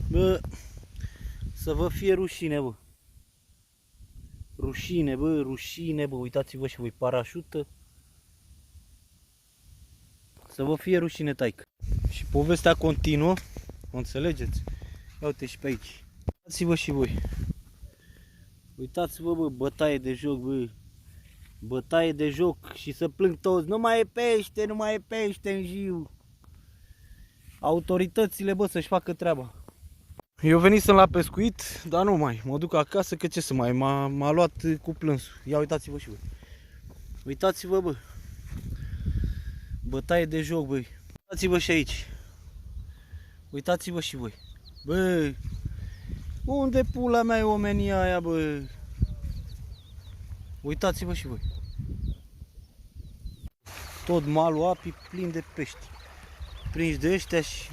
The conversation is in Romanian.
Bă, să vă fie rușine, bă. Rușine, bă, rușine, bă. Uitați-vă și voi, parașută. Să vă fie rușine, taică. Și povestea continuă, o înțelegeți? Ia uite și pe aici. Uitați-vă și voi. Uitați-vă, bă, bătaie de joc, bă. Bătaie de joc și să plâng toți. Nu mai e pește, nu mai e pește în jiu. Autoritățile, bă, să-și facă treaba. Eu venisem la pescuit, dar nu mai. Mă duc acasă, că ce să mai, m-a luat cu plânsul. Ia uitați-vă și voi. Uitați-vă, bă. Bătaie de joc, băi. Uitați-vă și aici. Uitați-vă și voi. Bă, unde pula mea e omenia aia, bă? Uitați-vă și voi. Tot malul apii plin de pești. Prinși de ăștia și